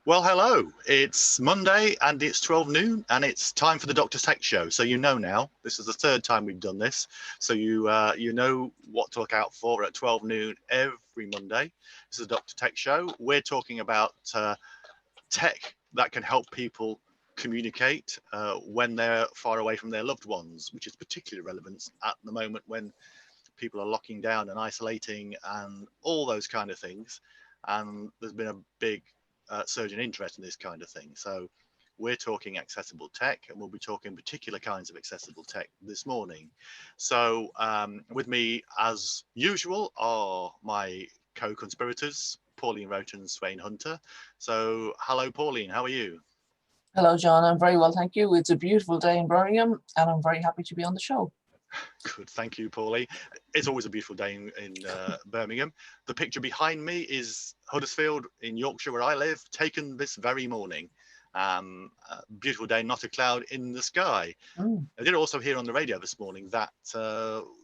Well, hello. It's Monday and it's 12 noon and it's time for the Doctor's Tech Show. So you know now, this is the third time we've done this. So you know what to look out for at 12 noon every Monday. This is the Doctor Tech Show. We're talking about tech that can help people communicate when they're far away from their loved ones, which is particularly relevant at the moment when people are locking down and isolating and all those kind of things. And there's been a big surge in interest in this kind of thing. So we're talking accessible tech, and we'll be talking particular kinds of accessible tech this morning. So with me, as usual, are my co-conspirators, Pauline Roten and Swain Hunter. So hello, Pauline, how are you? Hello, John. I'm very well, thank you. It's a beautiful day in Birmingham, and I'm very happy to be on the show. Good, thank you, Paulie. It's always a beautiful day in Birmingham. The picture behind me is Huddersfield in Yorkshire, where I live, taken this very morning. Beautiful day, not a cloud in the sky. I did also hear on the radio this morning that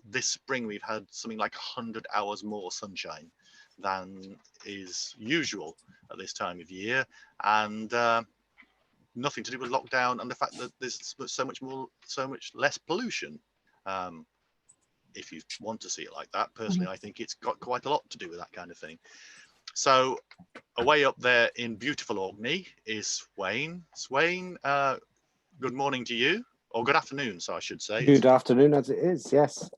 this spring we've had something like 100 hours more sunshine than is usual at this time of year, and nothing to do with lockdown and the fact that there's so much less pollution. If you want to see it like that, personally, I think it's got quite a lot to do with that kind of thing. So away up there in beautiful Orkney is Swain. Swain, good morning to you, or good afternoon, so I should say. Good afternoon, as it is, yes.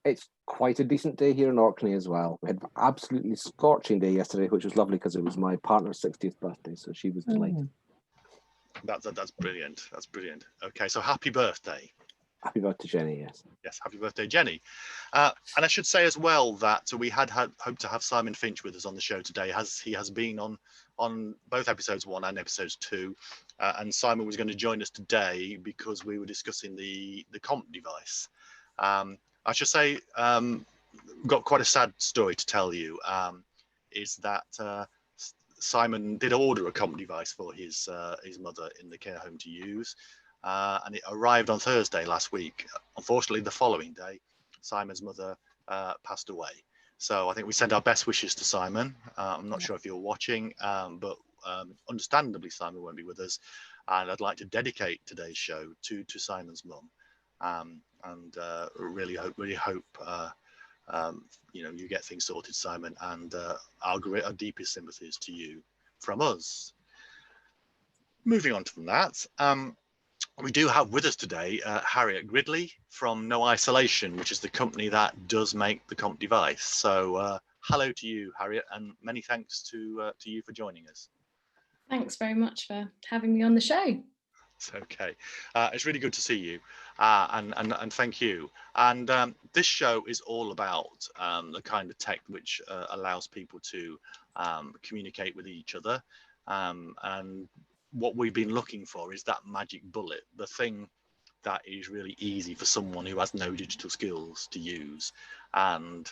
It's quite a decent day here in Orkney as well. We had an absolutely scorching day yesterday, which was lovely because it was my partner's 60th birthday, so she was delighted. That's brilliant. That's brilliant. Okay, so happy birthday. Happy birthday, Jenny, yes. Yes, happy birthday, Jenny. And I should say as well that we had hoped to have Simon Finch with us on the show today, as he has been on both episodes 1 and episodes 2. And Simon was going to join us today because we were discussing the KOMP device. I should say, got quite a sad story to tell you, is that Simon did order a KOMP device for his mother in the care home to use. And it arrived on Thursday last week. Unfortunately, the following day, Simon's mother passed away. So I think we send our best wishes to Simon. I'm not sure if you're watching, but understandably, Simon won't be with us. And I'd like to dedicate today's show to Simon's mum, and really hope you get things sorted, Simon. And our deepest sympathies to you from us. Moving on from that. We do have with us today Harriet Gridley from No Isolation, which is the company that does make the KOMP device. So hello to you, Harriet, and many thanks to you for joining us. Thanks very much for having me on the show. It's okay. It's really good to see you, and thank you. And this show is all about the kind of tech which allows people to communicate with each other, and what we've been looking for is that magic bullet, the thing that is really easy for someone who has no digital skills to use. And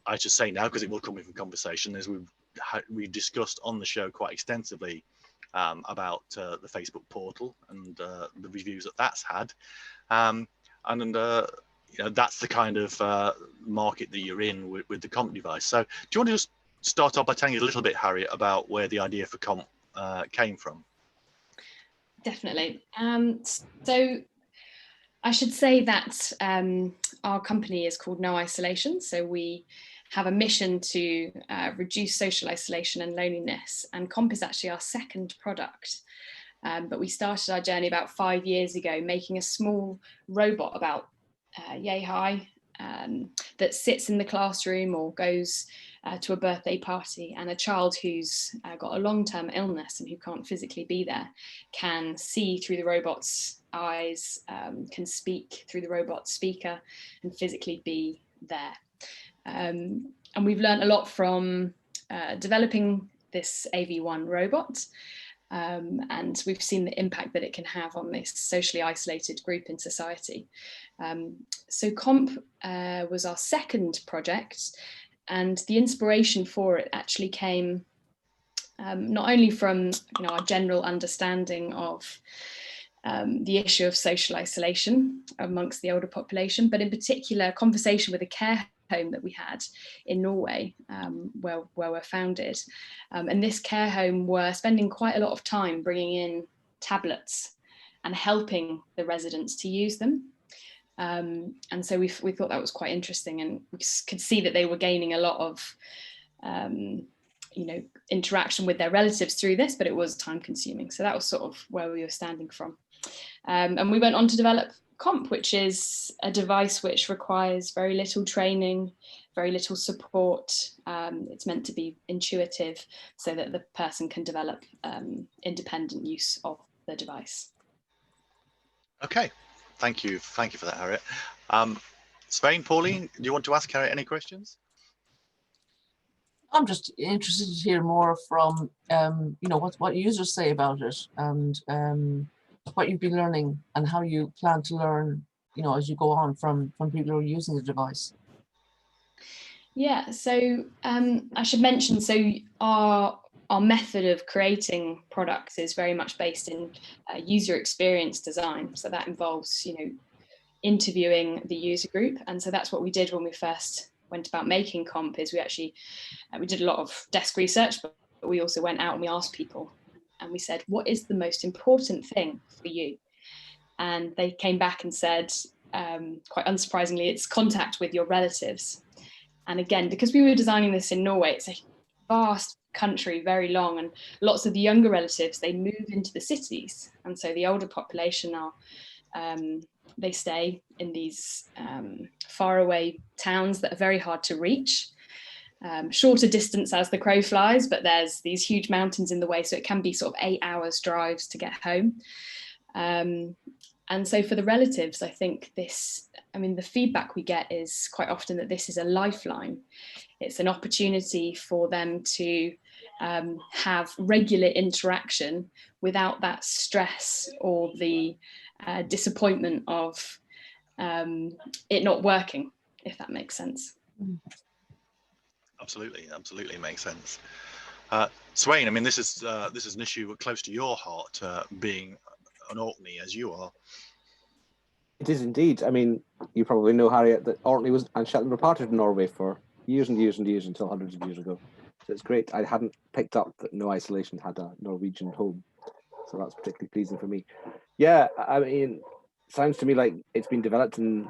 I should say now, because it will come in conversation, as we've discussed on the show quite extensively about the Facebook portal and the reviews that's had. That's the kind of market that you're in with the KOMP device. So do you want to just start off by telling us a little bit, Harriet, about where the idea for KOMP came from? Definitely. So I should say that our company is called No Isolation. So we have a mission to reduce social isolation and loneliness. And KOMP is actually our second product. But we started our journey about 5 years ago, making a small robot about yay high that sits in the classroom or goes to a birthday party, and a child who's got a long-term illness and who can't physically be there can see through the robot's eyes, can speak through the robot's speaker and physically be there. And we've learned a lot from developing this AV1 robot. And we've seen the impact that it can have on this socially isolated group in society. So KOMP was our second project, and the inspiration for it actually came not only from our general understanding of the issue of social isolation amongst the older population, but in particular a conversation with a care home that we had in Norway, where we're founded. And this care home were spending quite a lot of time bringing in tablets and helping the residents to use them. And so we thought that was quite interesting, and we could see that they were gaining a lot of interaction with their relatives through this, but it was time consuming. So that was sort of where we were standing from. And we went on to develop KOMP, which is a device which requires very little training, very little support. It's meant to be intuitive so that the person can develop independent use of the device. Okay, thank you for that, Harriet. Svein, Pauline, do you want to ask Harriet any questions? I'm just interested to hear more from what users say about it, and what you've been learning and how you plan to learn, as you go on from people who are using the device. Yeah, so I should mention, so our method of creating products is very much based in user experience design. So that involves, interviewing the user group. And so that's what we did when we first went about making KOMP. Is we did a lot of desk research, but we also went out and we asked people, and we said, what is the most important thing for you? And they came back and said, quite unsurprisingly, it's contact with your relatives. And again, because we were designing this in Norway, it's a vast country, very long, and lots of the younger relatives, they move into the cities. And so the older population are, they stay in these faraway towns that are very hard to reach. Shorter distance as the crow flies, but there's these huge mountains in the way, so it can be sort of 8 hours drives to get home. And so for the relatives, I think the feedback we get is quite often that this is a lifeline. It's an opportunity for them to have regular interaction without that stress or the disappointment of it not working, if that makes sense. Absolutely makes sense. Svein, this is an issue close to your heart, being an Orkney as you are. It is indeed. You probably know, Harriet, that Orkney and Shetland were part of Norway for years and years and years until hundreds of years ago. So it's great. I hadn't picked up that No Isolation had a Norwegian home, so that's particularly pleasing for me. Yeah, sounds to me like it's been developed in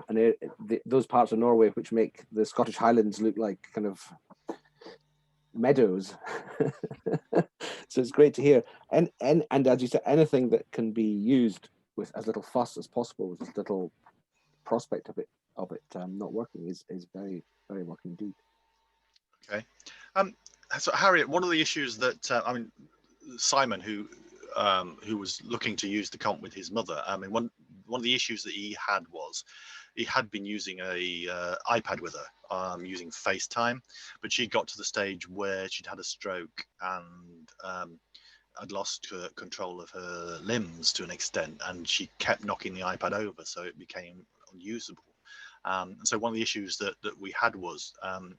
those parts of Norway which make the Scottish Highlands look like kind of meadows. So it's great to hear. And as you said, anything that can be used with as little fuss as possible, with as little prospect of it not working, is very, very welcome indeed. Okay. So Harriet, one of the issues that Simon, who was looking to use the KOMP with his mother, one of the issues that he had was he had been using a iPad with her, using FaceTime, but she got to the stage where she'd had a stroke and had lost control of her limbs to an extent, and she kept knocking the iPad over, so it became unusable. And so one of the issues that we had was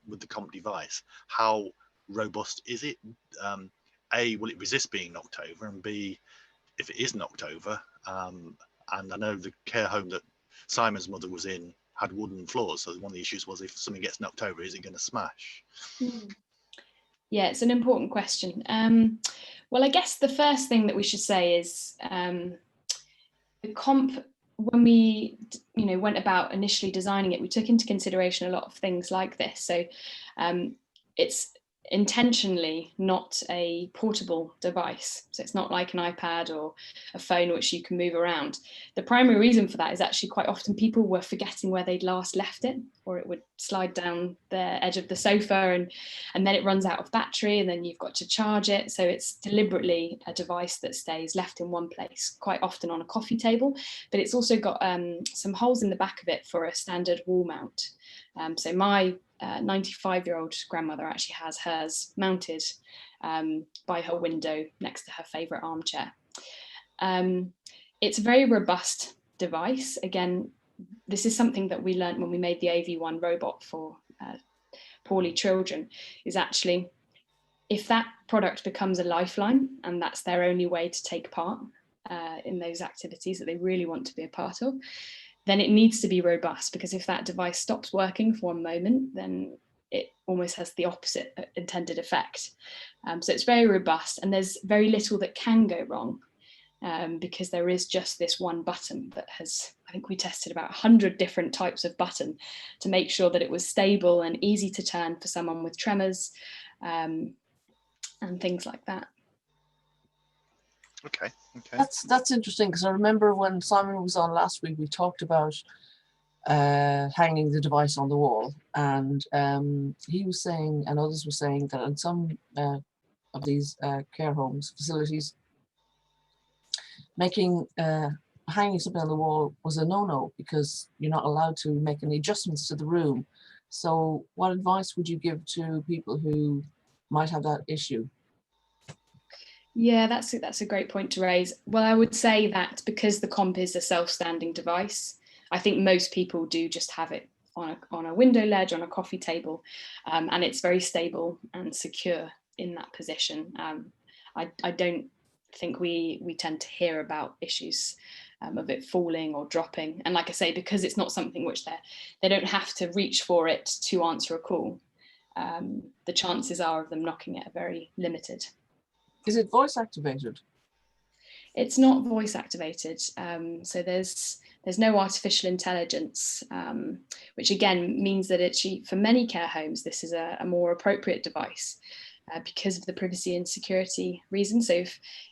with the KOMP device, how robust is it? A, will it resist being knocked over? And B, if it is knocked over, and I know the care home that Simon's mother was in had wooden floors, so one of the issues was if something gets knocked over, is it going to smash? Yeah, it's an important question. Well, I guess the first thing that we should say is the KOMP, when we went about initially designing it, we took into consideration a lot of things like this. So it's intentionally not a portable device. So it's not like an iPad or a phone which you can move around. The primary reason for that is actually quite often people were forgetting where they'd last left it, or it would slide down the edge of the sofa and then it runs out of battery and then you've got to charge it. So it's deliberately a device that stays left in one place, quite often on a coffee table, but it's also got some holes in the back of it for a standard wall mount. So my 95-year-old grandmother actually has hers mounted by her window next to her favourite armchair. It's a very robust device. Again, this is something that we learned when we made the AV1 robot for poorly children, is actually if that product becomes a lifeline and that's their only way to take part in those activities that they really want to be a part of, then it needs to be robust, because if that device stops working for one moment, then it almost has the opposite intended effect. So it's very robust, and there's very little that can go wrong, because there is just this one button that has, I think we tested about 100 different types of button to make sure that it was stable and easy to turn for someone with tremors, and things like that. Okay. That's interesting, because I remember when Simon was on last week, we talked about hanging the device on the wall, and he was saying, and others were saying, that in some of these care homes, facilities, making hanging something on the wall was a no-no, because you're not allowed to make any adjustments to the room. So what advice would you give to people who might have that issue? Yeah, that's a great point to raise. Well, I would say that because the KOMP is a self-standing device, I think most people do just have it on a window ledge, on a coffee table, and it's very stable and secure in that position. I don't think we tend to hear about issues of it falling or dropping. And like I say, because it's not something which they don't have to reach for it to answer a call, the chances are of them knocking it are very limited. Is it voice activated? It's not voice activated. So there's no artificial intelligence, which again means that actually for many care homes, this is a more appropriate device because of the privacy and security reasons. So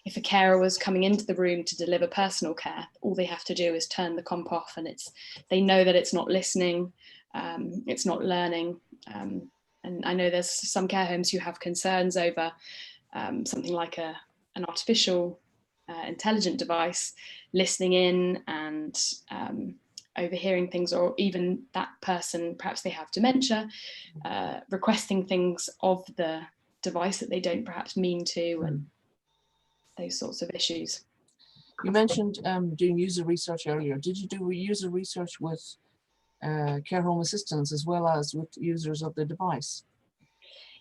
if a carer was coming into the room to deliver personal care, all they have to do is turn the KOMP off, and they know that it's not listening, it's not learning. And I know there's some care homes who have concerns over something like an artificial intelligent device listening in and overhearing things, or even that person, perhaps they have dementia, requesting things of the device that they don't perhaps mean to, and those sorts of issues. You mentioned doing user research earlier. Did you do user research with care home assistants as well as with users of the device?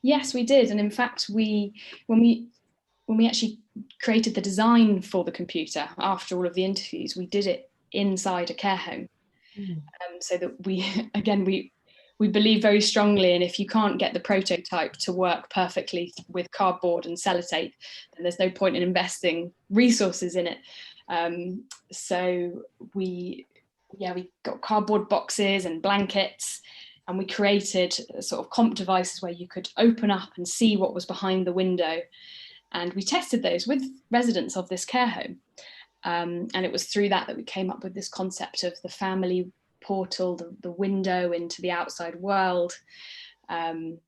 Yes, we did. And in fact, when we actually created the design for the computer after all of the interviews, we did it inside a care home. So that we believe very strongly, and if you can't get the prototype to work perfectly with cardboard and sellotape, then there's no point in investing resources in it. So we got cardboard boxes and blankets, and we created sort of KOMP devices where you could open up and see what was behind the window. And we tested those with residents of this care home. And it was through that we came up with this concept of the family portal, the window into the outside world, and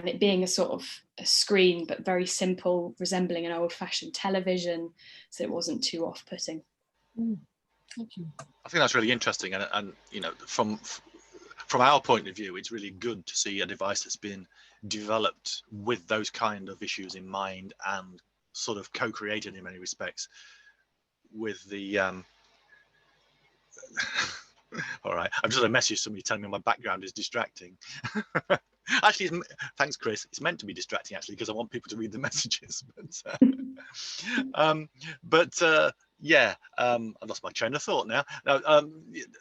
it being a sort of a screen, but very simple, resembling an old-fashioned television, so it wasn't too off-putting. Thank you. I think that's really interesting, and you know, from our point of view, it's really good to see a device that's been developed with those kind of issues in mind and sort of co-created in many respects with the all right, I've just had a message to somebody telling me my background is distracting. Actually, thanks Chris, it's meant to be distracting actually, because I want people to read the messages, yeah, I lost my train of thought now.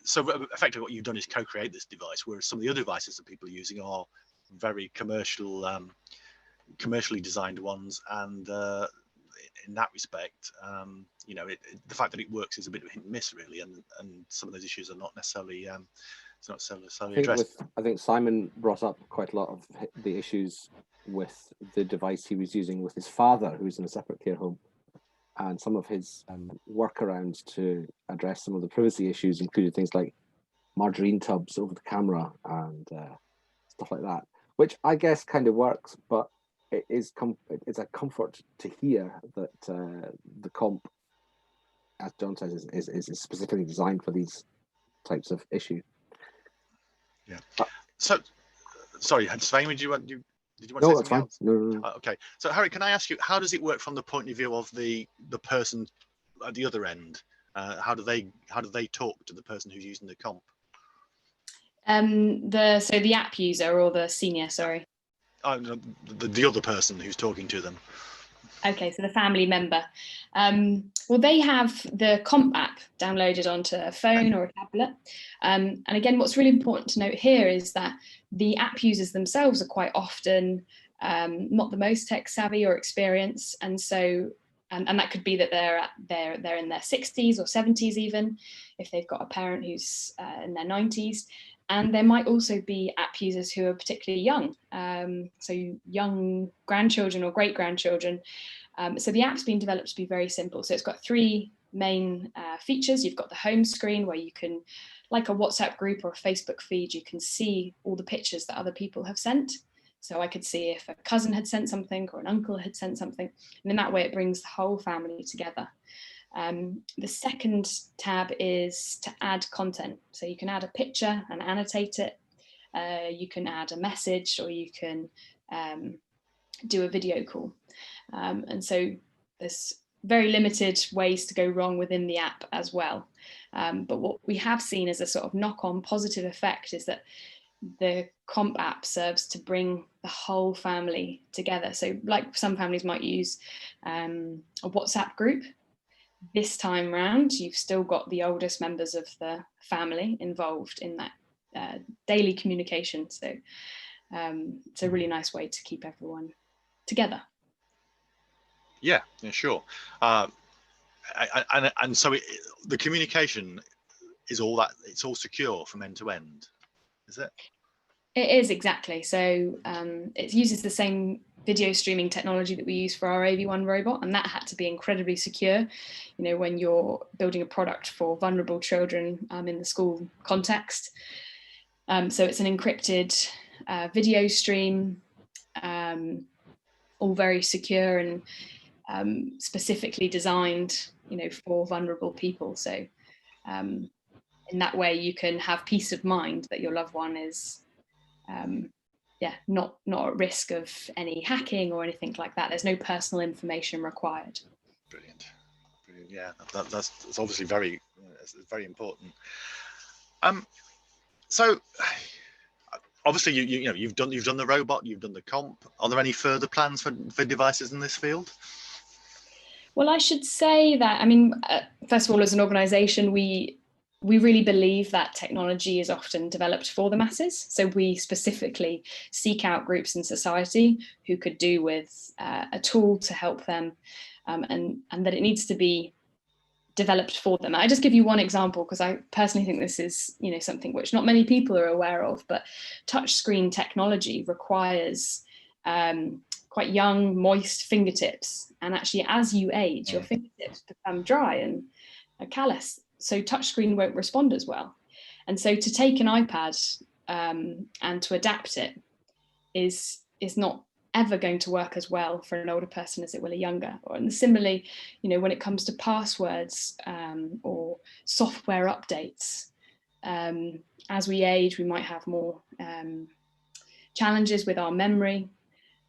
So effectively what you've done is co-create this device, whereas some of the other devices that people are using are very commercially designed ones, and in that respect, you know, the fact that it works is a bit of a hit and miss really, and some of those issues are not necessarily addressed. I think Simon brought up quite a lot of the issues with the device he was using with his father, who's in a separate care home, and some of his workarounds to address some of the privacy issues included things like margarine tubs over the camera and stuff like that, which I guess kind of works, but it's a comfort to hear that the KOMP, as John says, is specifically designed for these types of issue. Yeah. So, sorry, Svein, did you want to No, say that's fine. else? No. Okay. So, Harriet, can I ask you, how does it work from the point of view of the person at the other end? How do they talk to the person who's using the KOMP? So the app user or the senior, sorry. Oh, no, the other person who's talking to them. Okay, so the family member. Well, they have the KOMP app downloaded onto a phone or a tablet. And again, what's really important to note here is that the app users themselves are quite often not the most tech savvy or experienced. And so, and that could be that they're in their 60s or 70s even, if they've got a parent who's in their 90s. And there might also be app users who are particularly young, so young grandchildren or great-grandchildren. So the app's been developed to be very simple. So it's got three main features. You've got the home screen where you can, like a WhatsApp group or a Facebook feed, you can see all the pictures that other people have sent. So I could see if a cousin had sent something or an uncle had sent something. And in that way, it brings the whole family together. The second tab is to add content. So you can add a picture and annotate it. You can add a message, or you can do a video call. And so there's very limited ways to go wrong within the app as well. But what we have seen as a sort of knock-on positive effect is that the KOMP app serves to bring the whole family together. So like some families might use a WhatsApp group. This time round, you've still got the oldest members of the family involved in that daily communication. So it's a really nice way to keep everyone together. Yeah, sure. And so the communication is all that, it's all secure from end to end, is it? It is, exactly. So it uses the same video streaming technology that we use for our AV1 robot, and that had to be incredibly secure, you know, when you're building a product for vulnerable children in the school context. So it's an encrypted video stream, all very secure and specifically designed, you know, for vulnerable people. So in that way, you can have peace of mind that your loved one is not at risk of any hacking or anything like that. There's no personal information required. Brilliant. Yeah, that's obviously very important. So obviously you've done the robot, you've done the KOMP. Are there any further plans for devices in this field? Well, I should say that, I mean, first of all, as an organisation, we really believe that technology is often developed for the masses. So we specifically seek out groups in society who could do with a tool to help them, and that it needs to be developed for them. I just give you one example because I personally think this is, you know, something which not many people are aware of, but touchscreen technology requires quite young, moist fingertips. And actually, as you age, your fingertips become dry and callous. So touchscreen won't respond as well. And so to take an iPad and to adapt it is not ever going to work as well for an older person as it will a younger. And similarly, you know, when it comes to passwords or software updates, as we age, we might have more challenges with our memory,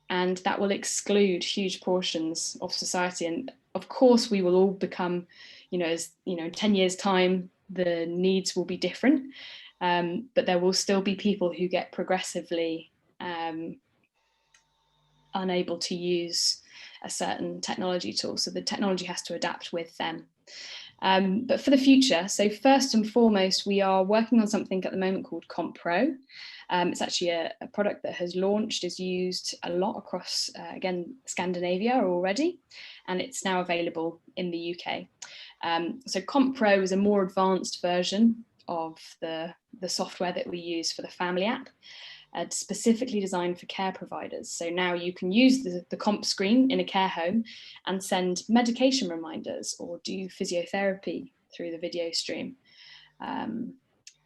and that will exclude huge portions of society. And of course, we will all become, you know, as you know, in 10 years' time, the needs will be different, but there will still be people who get progressively unable to use a certain technology tool. So the technology has to adapt with them. But for the future, so first and foremost, we are working on something at the moment called KOMP Pro. It's actually a product that has launched, is used a lot across, again, Scandinavia already, and it's now available in the UK. So KOMP Pro is a more advanced version of the software that we use for the family app, specifically designed for care providers. So now you can use the KOMP screen in a care home and send medication reminders or do physiotherapy through the video stream,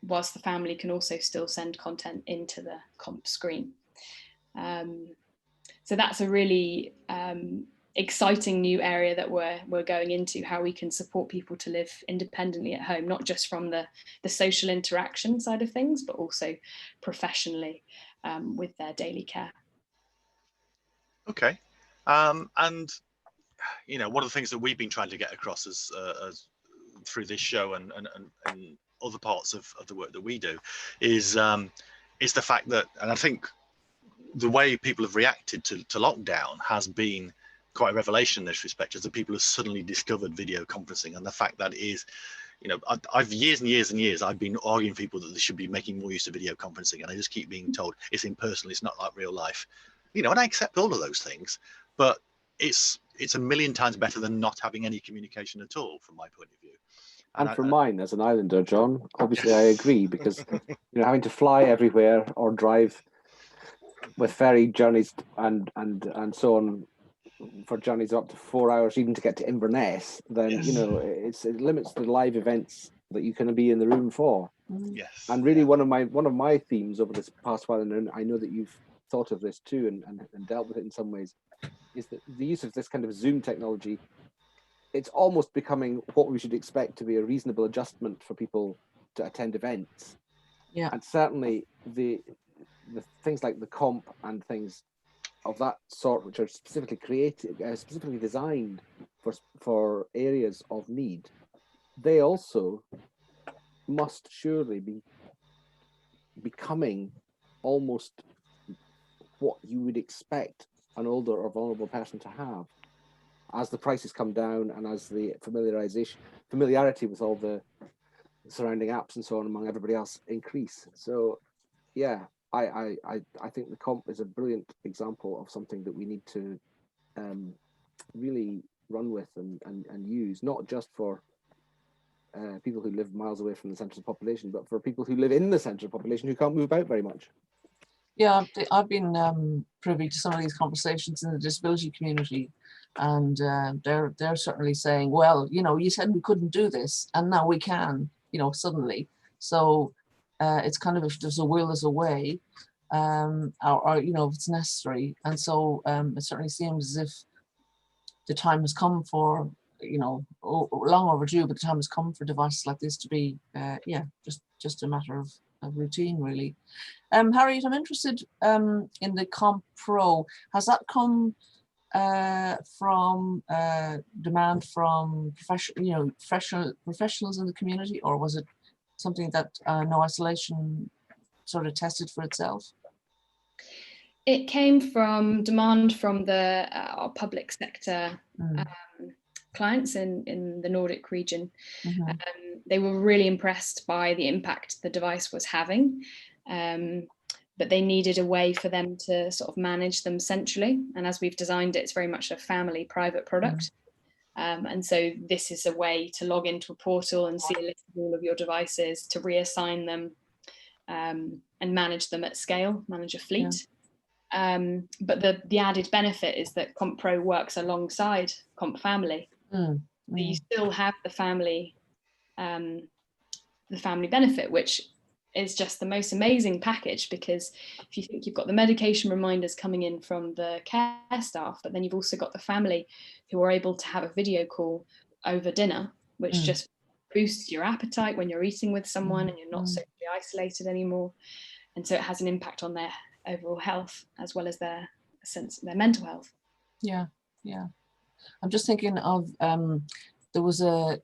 whilst the family can also still send content into the KOMP screen. So that's a really exciting new area that we're going into, how we can support people to live independently at home, not just from the social interaction side of things, but also professionally with their daily care. Okay. And you know, one of the things that we've been trying to get across as through this show and other parts of the work that we do is the fact that, and I think the way people have reacted to lockdown has been quite a revelation in this respect, as the people have suddenly discovered video conferencing, and the fact that it is, you know, I've years and years and years I've been arguing with people that they should be making more use of video conferencing, and I just keep being told it's impersonal, it's not like real life, you know, and I accept all of those things, but it's a million times better than not having any communication at all, from my point of view. And from mine as an islander, John, obviously I agree, because you know, having to fly everywhere or drive with ferry journeys and so on for journeys up to 4 hours even to get to Inverness, then you know it limits the live events that you can be in the room for. Yes. And really, one of my themes over this past while, and I know that you've thought of this too and dealt with it in some ways, is that the use of this kind of Zoom technology, it's almost becoming what we should expect to be a reasonable adjustment for people to attend events. Yeah. And certainly the things like the KOMP and things of that sort, which are specifically created, specifically designed for areas of need, they also must surely be becoming almost what you would expect an older or vulnerable person to have, as the prices come down and as the familiarity with all the surrounding apps and so on among everybody else increase. So yeah, I think the KOMP is a brilliant example of something that we need to really run with and use, not just for people who live miles away from the centre of the population, but for people who live in the centre of the population who can't move about very much. Yeah, I've been privy to some of these conversations in the disability community, and they're certainly saying, well, you know, you said we couldn't do this, and now we can, you know, suddenly. So it's kind of, if there's a will, there's a way, or you know, if it's necessary. And so it certainly seems as if the time has come for, you know, long overdue, but the time has come for devices like this to be, yeah, just a matter of routine, really. Harriet, I'm interested in the KOMP Pro. Has that come from demand from professionals in the community, or was it something that No Isolation sort of tested for itself? It came from demand from our public sector clients in the Nordic region. They were really impressed by the impact the device was having, but they needed a way for them to sort of manage them centrally. And as we've designed it, it's very much a family private product. And so this is a way to log into a portal and see a list of all of your devices, to reassign them and manage them at scale, manage a fleet. But the added benefit is that KOMP Pro works alongside KOMP Family. So you still have the family benefit, which is just the most amazing package, because if you think you've got the medication reminders coming in from the care staff, but then you've also got the family who are able to have a video call over dinner, which just boosts your appetite when you're eating with someone and you're not socially isolated anymore. And so it has an impact on their overall health as well as their mental health. Yeah. I'm just thinking of there was a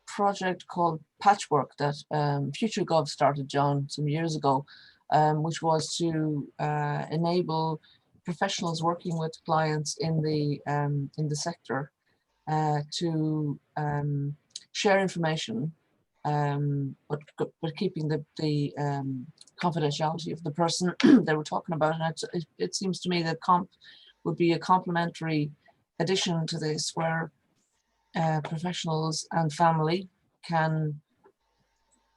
project called Patchwork that FutureGov started, John, some years ago, which was to enable professionals working with clients in the sector to share information, but keeping the confidentiality of the person they were talking about. And it seems to me that KOMP would be a complementary addition to this, where professionals and family can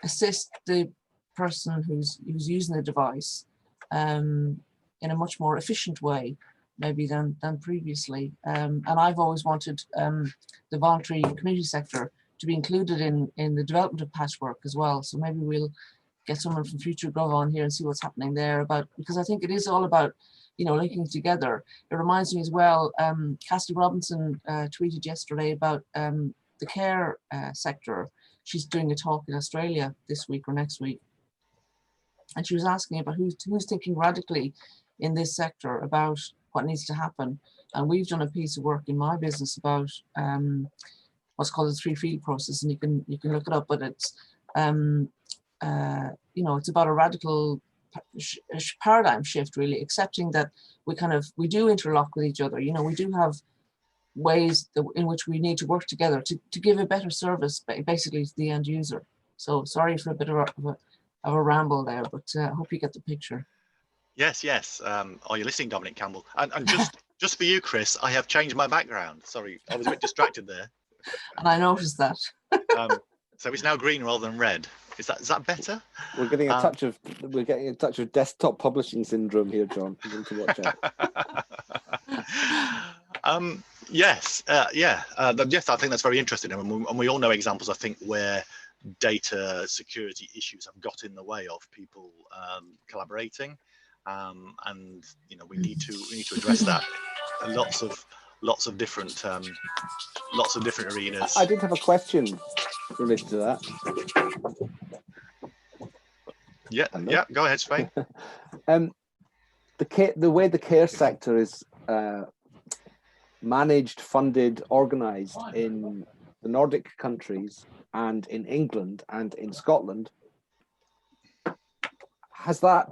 assist the person who's using the device in a much more efficient way, maybe than previously. And I've always wanted the voluntary community sector to be included in the development of Patchwork as well. So maybe we'll get someone from FutureGov on here and see what's happening there, because I think it is all about, you know, linking together. It reminds me as well, Cassidy Robinson tweeted yesterday about the care sector. She's doing a talk in Australia this week or next week, and she was asking about who's thinking radically in this sector about what needs to happen. And we've done a piece of work in my business about what's called the 3 field process, and you can look it up, but it's you know, it's about a radical paradigm shift, really, accepting that we do interlock with each other. You know, we do have ways in which we need to work together to give a better service, basically, to the end user. So sorry for a bit of a ramble there, but I hope you get the picture. Yes, yes. Are you listening, Dominic Campbell? And just for you, Chris, I have changed my background. Sorry, I was a bit distracted there. And I noticed that. So it's now green rather than red. Is that better? We're getting a touch of desktop publishing syndrome here, John. You need to watch out. Yes, yes, I think that's very interesting, and we all know examples, I think, where data security issues have got in the way of people collaborating, and we need to address that. Lots of different arenas. I did have a question related to that. Yeah, go ahead, Spain. The way the care sector is managed, funded, organised in the Nordic countries and in England and in Scotland, how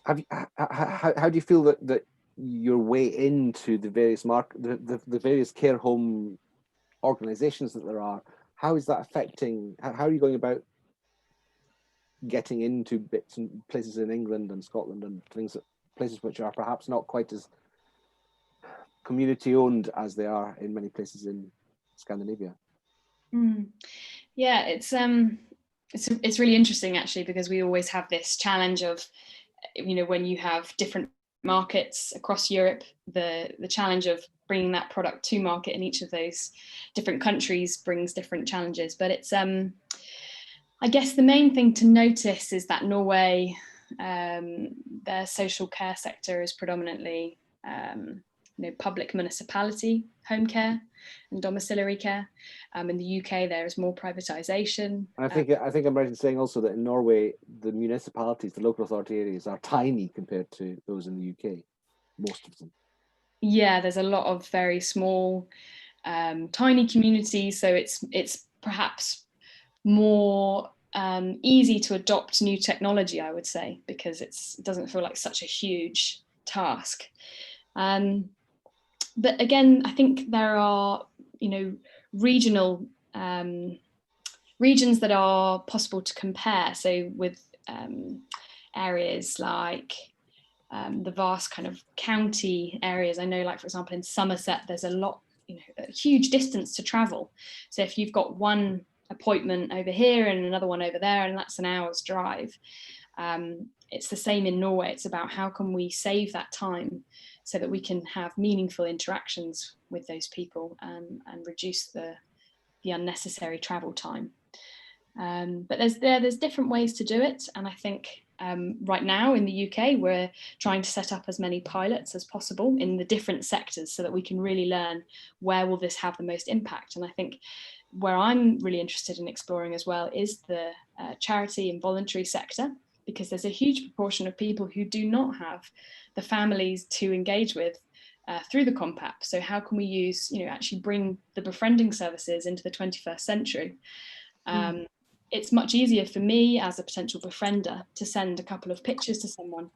do you feel that your way into the various the various care home organisations that there are, how is that affecting, how are you going about getting into bits and places in England and Scotland and places which are perhaps not quite as community owned as they are in many places in Scandinavia? Yeah, it's really interesting actually, because we always have this challenge of, when you have different markets across Europe, the challenge of bringing that product to market in each of those different countries brings different challenges. But it's I guess the main thing to notice is that Norway, their social care sector is predominantly public municipality home care and domiciliary care. In the UK, there is more privatisation. And I think I'm right in saying also that in Norway, the municipalities, the local authority areas, are tiny compared to those in the UK, most of them. Yeah, there's a lot of very small, tiny communities. So it's perhaps more easy to adopt new technology, I would say, because it doesn't feel like such a huge task. But again, I think there are, regional regions that are possible to compare. So with areas like the vast kind of county areas, I know, like for example, in Somerset, there's a huge distance to travel. So if you've got one appointment over here and another one over there, and that's an hour's drive, it's the same in Norway. It's about how can we save that time so that we can have meaningful interactions with those people and reduce the unnecessary travel time. But there's different ways to do it, and I think right now in the UK we're trying to set up as many pilots as possible in the different sectors so that we can really learn where will this have the most impact. And I think where I'm really interested in exploring as well is the charity and voluntary sector, because there's a huge proportion of people who do not have the families to engage with through the KOMP app. So how can we use, actually bring the befriending services into the 21st century? It's much easier for me as a potential befriender to send a couple of pictures to someone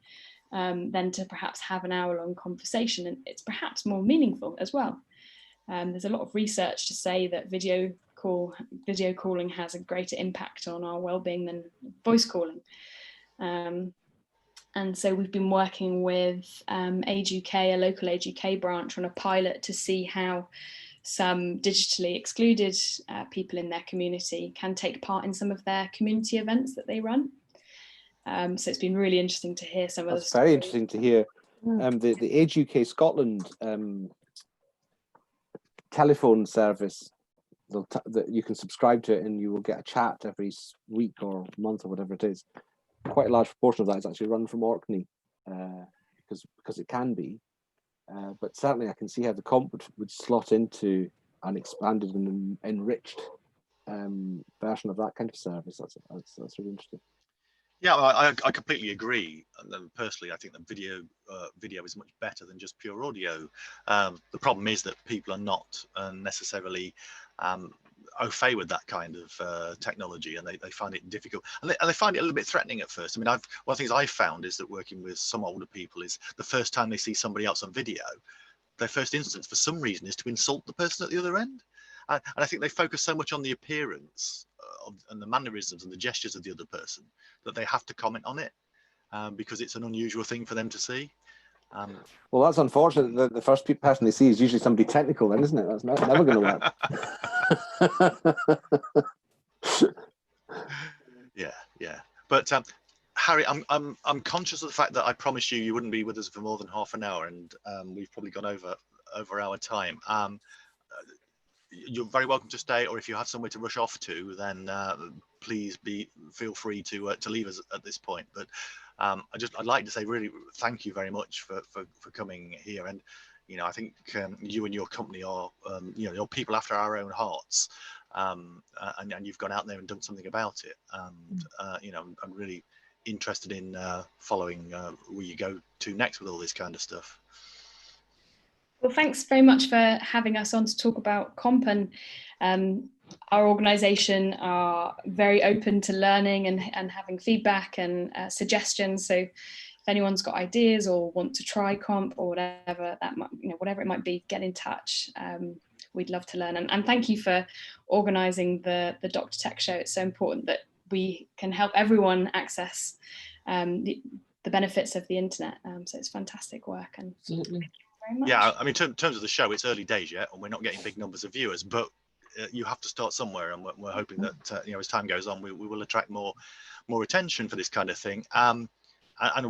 than to perhaps have an hour-long conversation, and it's perhaps more meaningful as well. There's a lot of research to say that video calling has a greater impact on our well-being than voice calling. And so we've been working with Age UK, a local Age UK branch, on a pilot to see how some digitally excluded people in their community can take part in some of their community events that they run. So it's been really interesting to hear some of the stories. That's very interesting to hear. The Age UK Scotland telephone service that you can subscribe to it, and you will get a chat every week or month or whatever it is. Quite a large proportion of that is actually run from Orkney, because it can be. But certainly I can see how the KOMP would slot into an expanded and enriched version of that kind of service. That's really interesting. Yeah, I completely agree. And personally, I think that video is much better than just pure audio. The problem is that people are not necessarily au fait with that kind of technology, and they find it difficult, and they find it a little bit threatening at first. I mean, one of the things I've found is that working with some older people is the first time they see somebody else on video, their first instance for some reason is to insult the person at the other end. And I think they focus so much on the appearance and the mannerisms and the gestures of the other person that they have to comment on it because it's an unusual thing for them to see. Well, that's unfortunate. The first person they see is usually somebody technical, then, isn't it? That's never going to work. Yeah. But Harry, I'm conscious of the fact that I promised you wouldn't be with us for more than half an hour, and we've probably gone over our time. You're very welcome to stay, or if you have somewhere to rush off to, then please feel free to leave us at this point. But I'd like to say really thank you very much for coming here. And I think you and your company are you're people after our own hearts, and you've gone out there and done something about it. And I'm really interested in following where you go to next with all this kind of stuff. Well, thanks very much for having us on to talk about KOMP, and our organisation are very open to learning and having feedback and suggestions. So if anyone's got ideas or want to try KOMP or whatever that might, whatever it might be, get in touch. We'd love to learn. And thank you for organising the Dr. Tech Show. It's so important that we can help everyone access the benefits of the internet. So it's fantastic work. And Absolutely. Yeah, I mean, in terms of the show, it's early days yet, and we're not getting big numbers of viewers, but you have to start somewhere, and we're hoping that as time goes on, we will attract more attention for this kind of thing. And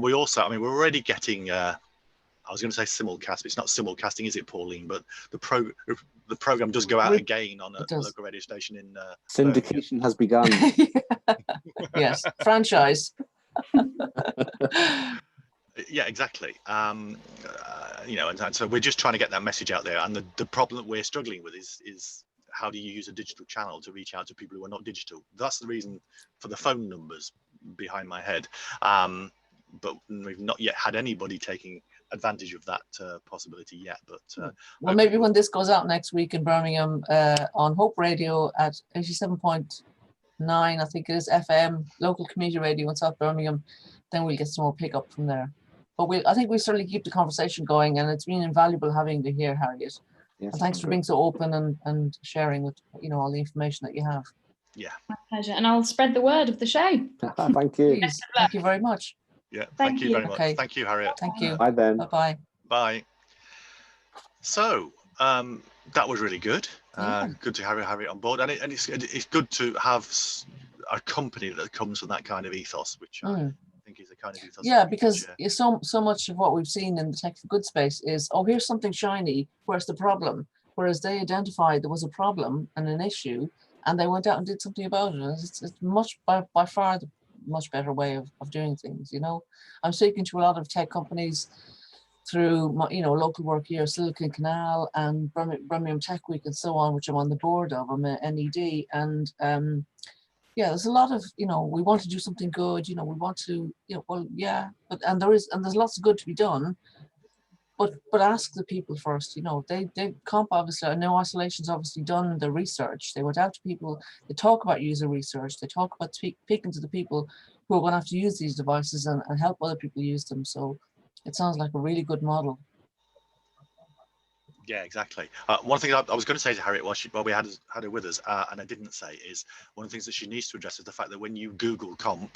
we also, I mean, we're already getting. I was going to say simulcast, but it's not simulcasting, is it, Pauline? But the program does go out again on a local radio station in. Syndication has begun. Yes, franchise. Yeah, exactly. And so we're just trying to get that message out there. And the problem that we're struggling with is how do you use a digital channel to reach out to people who are not digital? That's the reason for the phone numbers behind my head. But we've not yet had anybody taking advantage of that possibility yet. But well, maybe when this goes out next week in Birmingham on Hope Radio at 87.9, I think it is, FM, local community radio in South Birmingham, then we'll get some more pickup from there. But I think we certainly keep the conversation going, and it's been invaluable having to hear, Harriet. Yes, and thanks for being so open and sharing with all the information that you have. Yeah, my pleasure. And I'll spread the word of the show. Thank you. Please. Thank you very much. Yeah, thank you very much. Okay. Thank you, Harriet. Thank you. Bye then. Bye-bye. Bye. So that was really good. Good to have Harriet on board, and it's good to have a company that comes from that kind of ethos, which I think is the kind of ethos. Yeah, because so much of what we've seen in the tech for good space is, oh, here's something shiny, where's the problem? Whereas they identified there was a problem and an issue, and they went out and did something about it. It's much by far the much better way of doing things. I'm speaking to a lot of tech companies through my, local work here, Silicon Canal and Birmingham Tech Week and so on, which I'm on the board of. I'm an NED, and yeah, there's a lot of, we want to do something good, we want to, well, yeah, and there's lots of good to be done, but ask the people first. They KOMP obviously, No Isolation's obviously done the research. They went out to people, they talk about user research, they talk about speaking to the people who are going to have to use these devices and help other people use them. So it sounds like a really good model. Yeah, exactly. One thing I was going to say to Harriet while we had her with us, and I didn't say, is one of the things that she needs to address is the fact that when you Google KOMP,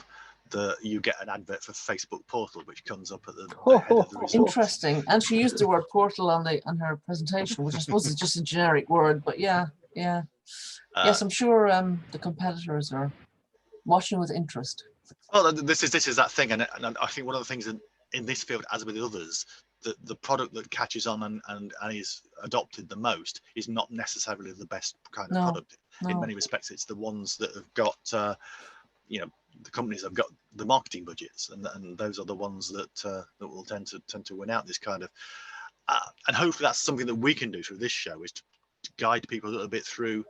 you get an advert for Facebook portal, which comes up at the head of the results. Interesting. And she used the word portal on her presentation, which I suppose is just a generic word, but yeah. Yes, I'm sure the competitors are watching with interest. Well, this is that thing, and I think one of the things in this field, as with others, the product that catches on and is adopted the most is not necessarily the best kind of product. No. In many respects, it's the ones that have got, the companies have got the marketing budgets, and those are the ones that will tend to win out this kind of. And hopefully, that's something that we can do through this show, is to guide people a little bit through,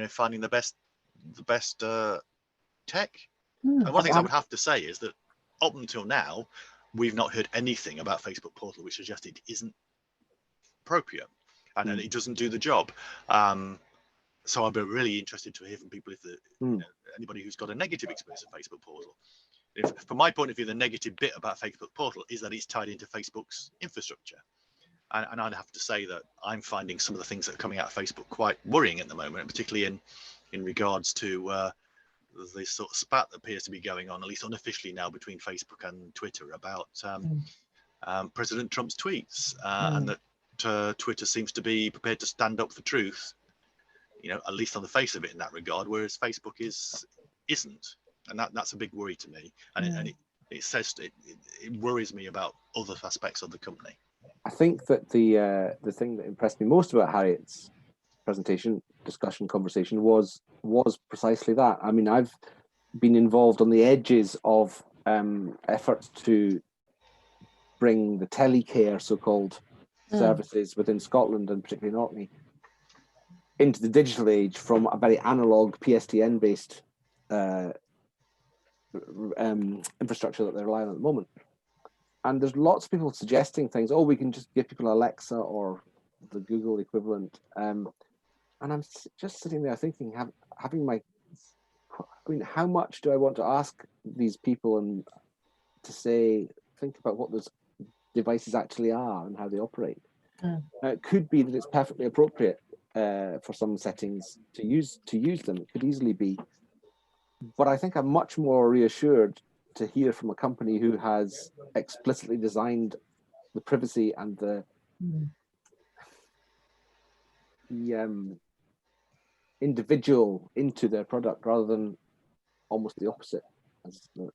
finding the best tech. And one of the things I would have to say is that up until now, we've not heard anything about Facebook portal which suggests it isn't appropriate and it doesn't do the job. So I'd be really interested to hear from people if anybody who's got a negative experience of Facebook portal. From my point of view, the negative bit about Facebook portal is that it's tied into Facebook's infrastructure. And I'd have to say that I'm finding some of the things that are coming out of Facebook quite worrying at the moment, particularly in regards to the sort of spat that appears to be going on, at least unofficially now, between Facebook and Twitter about President Trump's tweets, and that Twitter seems to be prepared to stand up for truth, at least on the face of it in that regard, whereas Facebook isn't, and that's a big worry to me, and it says it worries me about other aspects of the company. I think that the thing that impressed me most about Harriet's presentation, discussion, conversation was precisely that. I mean, I've been involved on the edges of efforts to bring the telecare, so-called services within Scotland and particularly in Orkney, into the digital age from a very analog PSTN-based infrastructure that they're relying on at the moment. And there's lots of people suggesting things. Oh, we can just give people Alexa or the Google equivalent. And I'm just sitting there thinking, how much do I want to ask these people and to think about what those devices actually are and how they operate? Now, it could be that it's perfectly appropriate for some settings to use them. It could easily be. But I think I'm much more reassured to hear from a company who has explicitly designed the privacy and the individual into their product, rather than almost the opposite, as you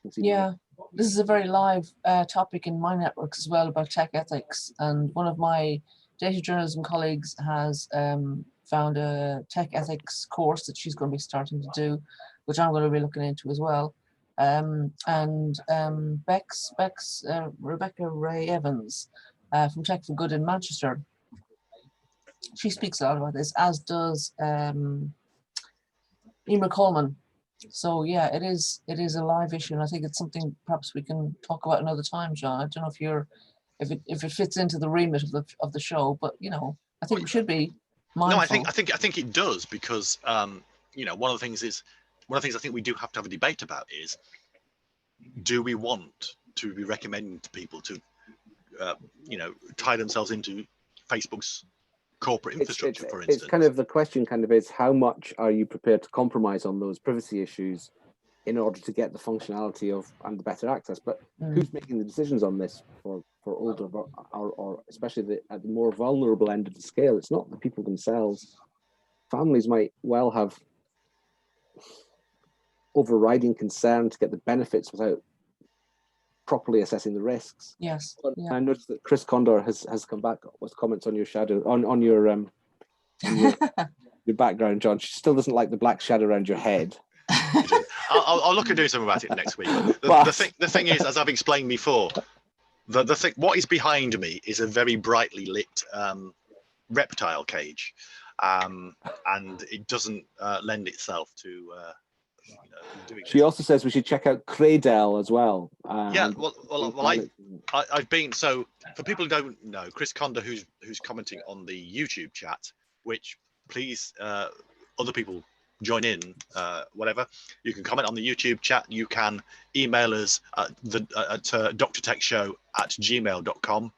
can see. Yeah, this is a very live topic in my networks as well, about tech ethics. And one of my data journalism colleagues has found a tech ethics course that she's going to be starting to do, which I'm going to be looking into as well. Rebecca Ray Evans from Tech for Good in Manchester, she speaks a lot about this, as does Emer Coleman. So yeah, it is a live issue, and I think it's something perhaps we can talk about another time, John. I don't know if it fits into the remit of the show, but I think we should be mindful. No, I think it does, because one of the things I think we do have to have a debate about is, do we want to be recommending to people to tie themselves into Facebook's corporate infrastructure, for instance? It's kind of, the question is, how much are you prepared to compromise on those privacy issues in order to get the functionality and the better access? But who's making the decisions on this for older or especially at the more vulnerable end of the scale? It's not the people themselves. Families might well have overriding concern to get the benefits without properly assessing the risks. Yes. Yeah. I noticed that Chris Condor has come back with comments on your shadow, on your your background, John. She still doesn't like the black shadow around your head. I'll look at doing something about it next week. The thing is, as I've explained before, the thing, what is behind me is a very brightly lit reptile cage, and it doesn't lend itself to doing She also says we should check out Cradell as well. I've been, so for people who don't know, Chris Condor, who's commenting on the YouTube chat, which please other people join in, whatever. You can comment on the YouTube chat. You can email us at drtechshow@gmail.com,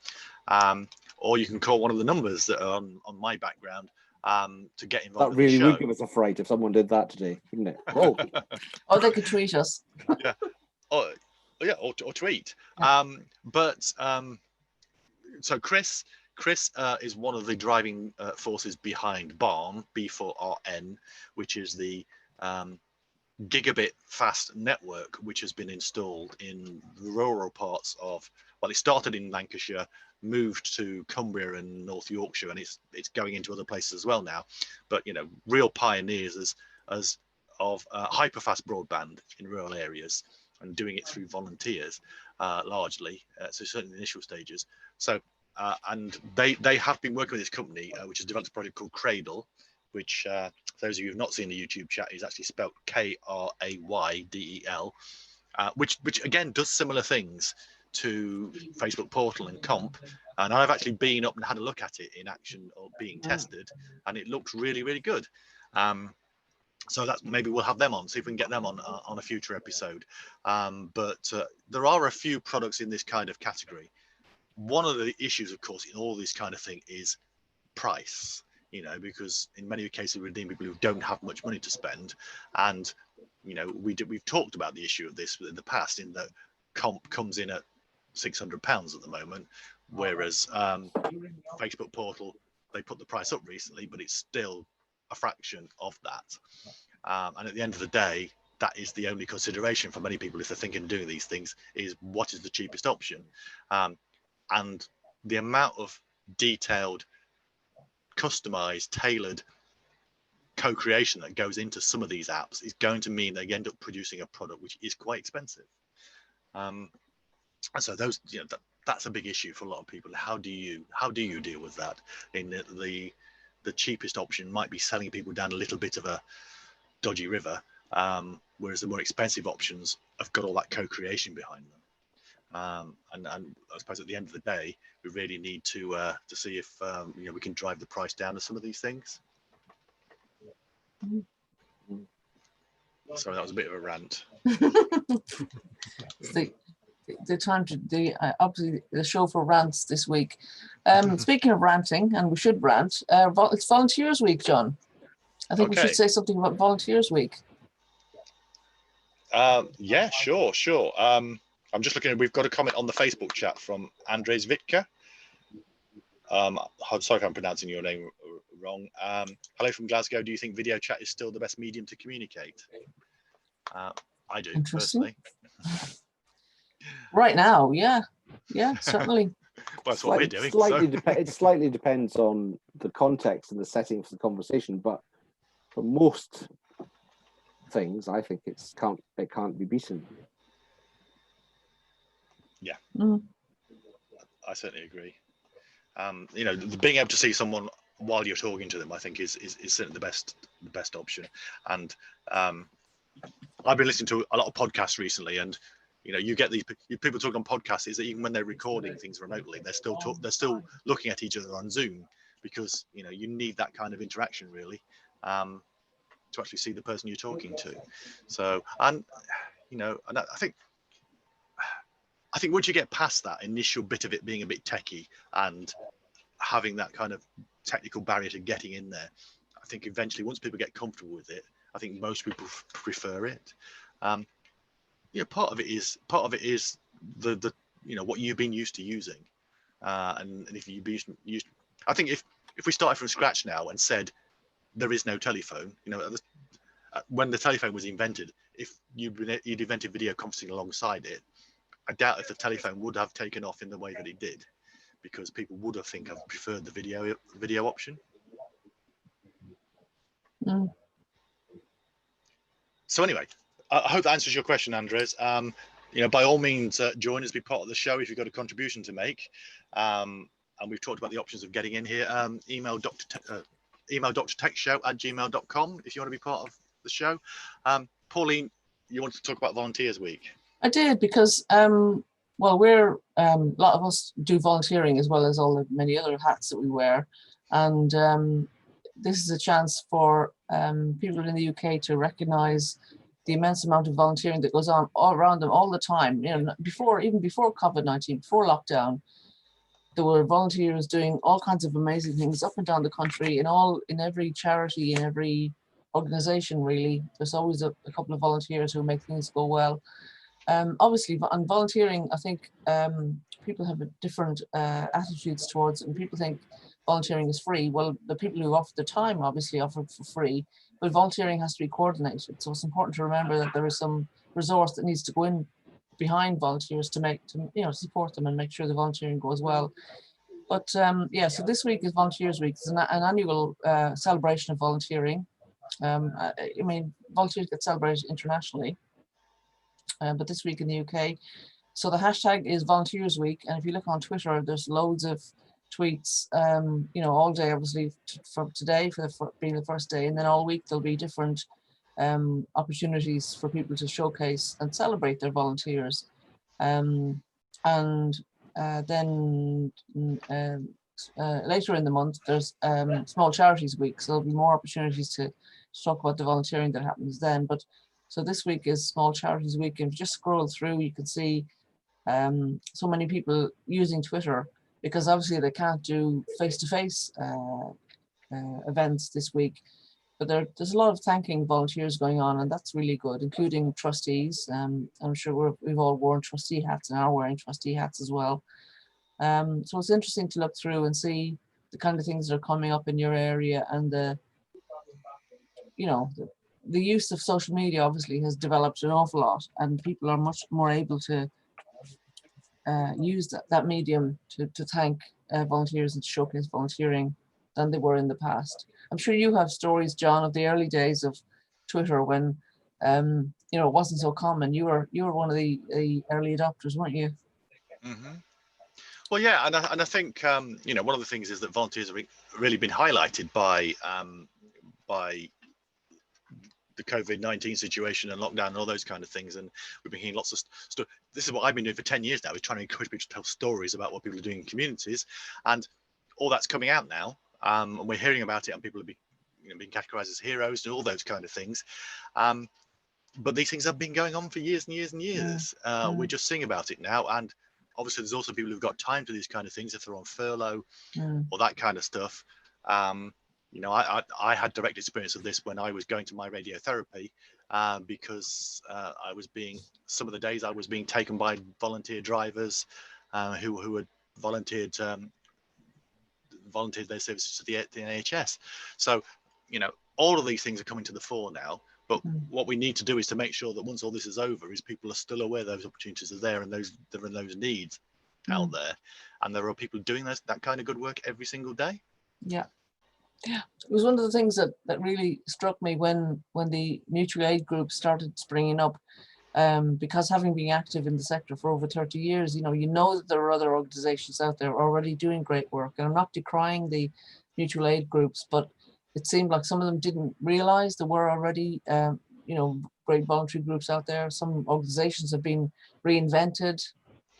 or you can call one of the numbers that are on my background to get involved. That really would give us a fright if someone did that today, wouldn't it? Oh, or they could tweet us. Yeah, or tweet. So Chris is one of the driving forces behind BARN, B4RN, which is the gigabit fast network which has been installed in the rural parts of, well, it started in Lancashire, moved to Cumbria and North Yorkshire, and it's going into other places as well now. But real pioneers as of hyperfast broadband in rural areas, and doing it through volunteers largely. So certainly in the initial stages. So and they have been working with this company which has developed a project called Cradell, which for those of you who've not seen the YouTube chat is actually spelled Kraydel, which again does similar things to Facebook Portal and KOMP, and I've actually been up and had a look at it in action or being tested, and it looks really, really good. So that's, maybe we'll have them on, see if we can get them on a future episode. But there are a few products in this kind of category one of the issues, of course, in all this kind of thing is price, because in many cases we're dealing with people who don't have much money to spend. And, we've talked about the issue of this in the past, in that KOMP comes in at £600 at the moment, whereas Facebook portal, they put the price up recently, but it's still a fraction of that. And at the end of the day, that is the only consideration for many people if they're thinking of doing these things, is what is the cheapest option. And the amount of detailed, customized, tailored co-creation that goes into some of these apps is going to mean they end up producing a product which is quite expensive. And so those, that's a big issue for a lot of people. How do you deal with that? In the cheapest option might be selling people down a little bit of a dodgy river, whereas the more expensive options have got all that co-creation behind them. And I suppose at the end of the day, we really need to see if we can drive the price down to some of these things. Sorry, that was a bit of a rant. The time to obviously the show for rants this week. Speaking of ranting, and we should rant, it's Volunteers Week, John. I think we should say something about Volunteers Week. Yeah, sure. I'm just looking. We've got a comment on the Facebook chat from Andres Vitka. I'm sorry if I'm pronouncing your name wrong. Hello from Glasgow. Do you think video chat is still the best medium to communicate? I do, personally. Right now, yeah, certainly. Well, that's what we're doing. It slightly depends on the context and the setting for the conversation, but for most things, I think it can't be beaten. Yeah, I certainly agree. Being able to see someone while you're talking to them, I think is certainly the best option. And I've been listening to a lot of podcasts recently, and you get these people talking on podcasts, is that even when they're recording things remotely, they're still looking at each other on Zoom, because you need that kind of interaction really, to actually see the person you're talking to. So, and I think once you get past that initial bit of it being a bit techie and having that kind of technical barrier to getting in there, I think eventually once people get comfortable with it, I think most people prefer it. Part of it is the what you've been used to using, and if you've been used, I think if we started from scratch now and said there is no telephone, when the telephone was invented, if you'd invented video conferencing alongside it, I doubt if the telephone would have taken off in the way that it did, because people would have preferred the video option. So anyway, I hope that answers your question, Andres. By all means, join us, be part of the show if you've got a contribution to make. And we've talked about the options of getting in here. Email drtechshow@gmail.com if you want to be part of the show. Pauline, you wanted to talk about Volunteers Week? I did, because we're a lot of us do volunteering as well as all the many other hats that we wear, and this is a chance for people in the UK to recognise the immense amount of volunteering that goes on all around them all the time. Even before COVID-19, before lockdown, there were volunteers doing all kinds of amazing things up and down the country, in every charity, in every organisation really. There's always a couple of volunteers who make things go well. Obviously, on volunteering, I think people have different attitudes towards it, and people think volunteering is free. Well, the people who offer the time obviously offer it for free, but volunteering has to be coordinated. So it's important to remember that there is some resource that needs to go in behind volunteers to support them and make sure the volunteering goes well. But so this week is Volunteers Week. It's an annual celebration of volunteering. Volunteers get celebrated internationally, but this week in the UK. So the hashtag is Volunteers Week, and if you look on Twitter, there's loads of tweets, all day, obviously, from today being the first day, and then all week there'll be different opportunities for people to showcase and celebrate their volunteers. Then later in the month, there's Small Charities Week, so there'll be more opportunities to talk about the volunteering that happens then. But so this week is Small Charities Week, and if you just scroll through, you can see so many people using Twitter, because obviously they can't do face-to-face events this week. But there's a lot of thanking volunteers going on, and that's really good, including trustees. I'm sure we've all worn trustee hats and are wearing trustee hats as well. So it's interesting to look through and see the kind of things that are coming up in your area, and the use of social media obviously has developed an awful lot, and people are much more able to use that medium to thank volunteers and to showcase volunteering than they were in the past. I'm sure you have stories, John, of the early days of Twitter when it wasn't so common. You were one of the early adopters, weren't you? Mm-hmm. Well, yeah, and I think one of the things is that volunteers have really been highlighted by the COVID-19 situation and lockdown and all those kind of things, and we've been hearing lots of stuff. This is what I've been doing for 10 years now, is trying to encourage people to tell stories about what people are doing in communities, and all that's coming out now, and we're hearing about it, and people are being categorized as heroes and all those kind of things. But these things have been going on for years and years and years. We're just seeing about it now, and obviously there's also people who've got time for these kind of things if they're on furlough or that kind of stuff. I had direct experience of this when I was going to my radiotherapy, because some of the days I was being taken by volunteer drivers who had volunteered their services to the NHS. So, all of these things are coming to the fore now. But what we need to do is to make sure that once all this is over, is people are still aware those opportunities are there, and those needs out there, and there are people doing that kind of good work every single day. Yeah. It was one of the things that really struck me when the mutual aid groups started springing up, because having been active in the sector for over 30 years, you know that there are other organizations out there already doing great work. And I'm not decrying the mutual aid groups, but it seemed like some of them didn't realize there were already, great voluntary groups out there. Some organizations have been reinvented.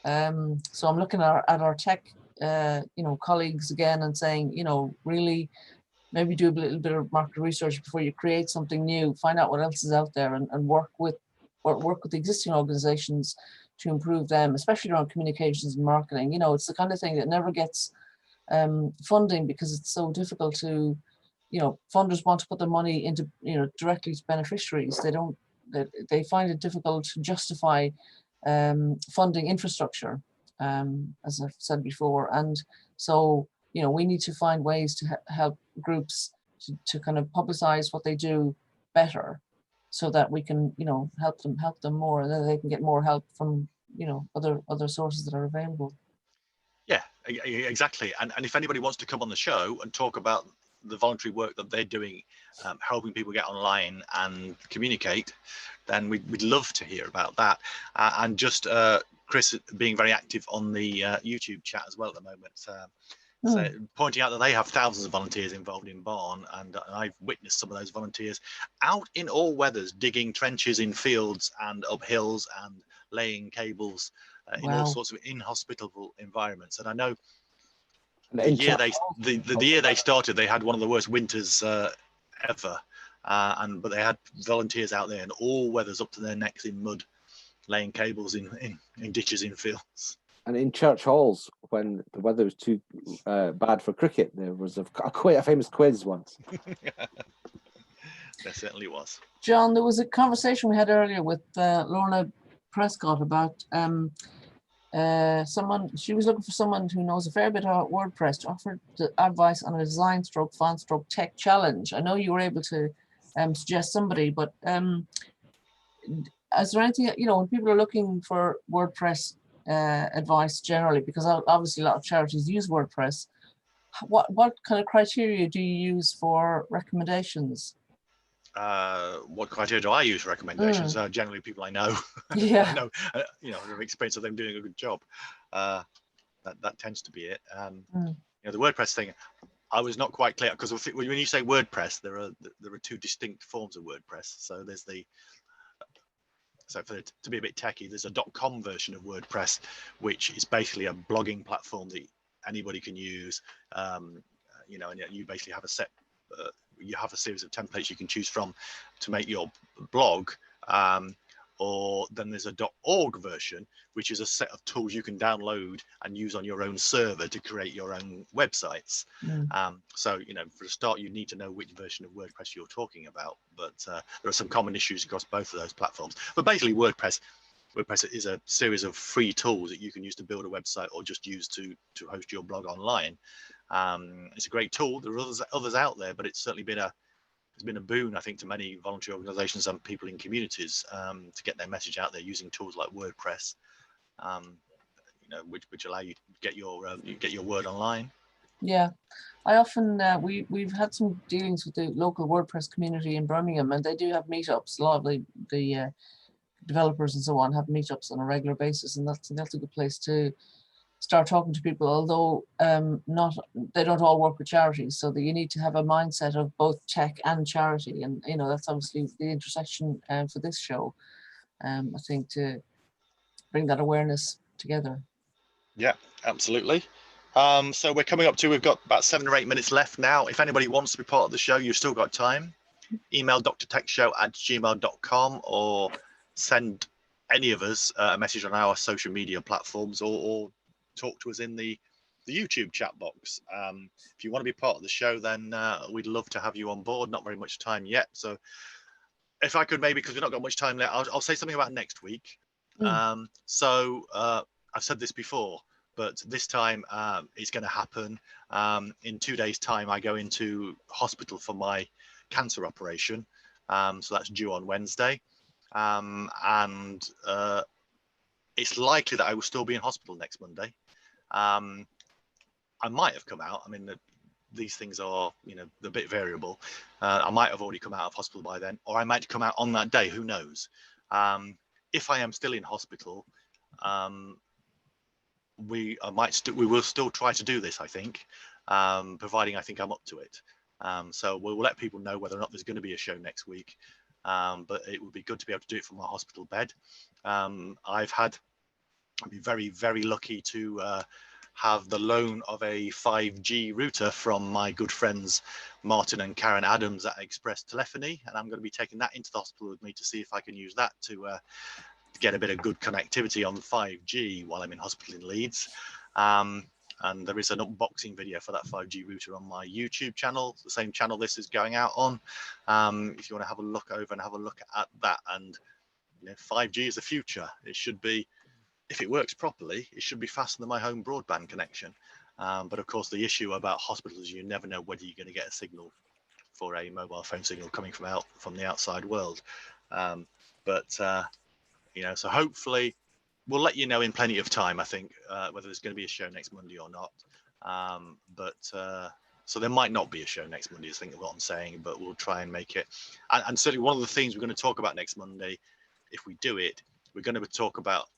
So I'm looking at our tech, colleagues again and saying, really, maybe do a little bit of market research before you create something new. Find out what else is out there, and work with the existing organizations to improve them, especially around communications and marketing. It's the kind of thing that never gets funding, because it's so difficult to, funders want to put their money into, directly to beneficiaries. They find it difficult to justify funding infrastructure, as I've said before. And so, we need to find ways to help groups to kind of publicize what they do better, so that we can, help them more, and then they can get more help from, other sources that are available. Yeah, exactly. And if anybody wants to come on the show and talk about the voluntary work that they're doing, helping people get online and communicate, then we'd love to hear about that. And just Chris being very active on the YouTube chat as well at the moment. So pointing out that they have thousands of volunteers involved in Barn, and I've witnessed some of those volunteers out in all weathers, digging trenches in fields and up hills and laying cables in all sorts of inhospitable environments. And I know the year they started, they had one of the worst winters ever, but they had volunteers out there in all weathers, up to their necks in mud, laying cables in ditches in fields. And in church halls, when the weather was too bad for cricket, there was quite a famous quiz once. There certainly was. John, there was a conversation we had earlier with Lorna Prescott about someone. She was looking for someone who knows a fair bit about WordPress to offer advice on a design / font / tech challenge. I know you were able to suggest somebody, but is there anything, when people are looking for WordPress advice generally, because obviously a lot of charities use WordPress, what kind of criteria do you use for recommendations? What criteria do I use for recommendations? Generally people I know. Yeah. I know, the experience of them doing a good job. That tends to be it. The WordPress thing, I was not quite clear, because when you say WordPress, there are two distinct forms of WordPress. So there's to be a bit techie, there's a .com version of WordPress, which is basically a blogging platform that anybody can use. And you basically have a series of templates you can choose from to make your blog. or then there's a .org version, which is a set of tools you can download and use on your own server to create your own websites. So, you know, for a start, you need to know which version of WordPress you're talking about, but there are some common issues across both of those platforms. But basically, WordPress is a series of free tools that you can use to build a website or just use to host your blog online. It's a great tool. There are others out there, but it's certainly been a boon, I think, to many voluntary organizations and people in communities to get their message out there using tools like WordPress, you know, which allow you to get your word online. Yeah, I often we've had some dealings with the local WordPress community in Birmingham, and they do have meetups. A lot of the developers and so on have meetups on a regular basis, and that's a good place to start talking to people, although they don't all work with charities, so that you need to have a mindset of both tech and charity, and you know, that's obviously the intersection for this show. I think to bring that awareness together. Yeah, absolutely. So we're coming up to, we've got about 7 or 8 minutes left now. If anybody wants to be part of the show, you've still got time. Email drtechshow@gmail.com, or send any of us a message on our social media platforms, or talk to us in the YouTube chat box. If you want to be part of the show, then we'd love to have you on board. Not very much time yet, so if I could maybe, because we've not got much time left, I'll say something about next week. So I've said this before, but this time it's going to happen. In 2 days' time, I go into hospital for my cancer operation, so that's due on Wednesday, and it's likely that I will still be in hospital next Monday. I might have come out. I mean, these things are, you know, a bit variable. I might have already come out of hospital by then, or I might come out on that day. Who knows? If I am still in hospital, we will still try to do this, I think, providing I think I'm up to it. So we'll let people know whether or not there's going to be a show next week. But it would be good to be able to do it from my hospital bed. I'd be very, very lucky to have the loan of a 5G router from my good friends Martin and Karen Adams at Express Telephony, and I'm going to be taking that into the hospital with me to see if I can use that to get a bit of good connectivity on 5G while I'm in hospital in Leeds. And there is an unboxing video for that 5G router on my YouTube channel, the same channel this is going out on. If you want to have a look over and have a look at that, and you know, 5G is the future. It should be, if it works properly, it should be faster than my home broadband connection. But of course, the issue about hospitals, you never know whether you're going to get a signal for a mobile phone signal coming from the outside world. You know, so hopefully we'll let you know in plenty of time, I think, whether there's going to be a show next Monday or not. So there might not be a show next Monday, is I think what I'm saying, but we'll try and make it. And certainly one of the things we're going to talk about next Monday, if we do it, we're going to talk about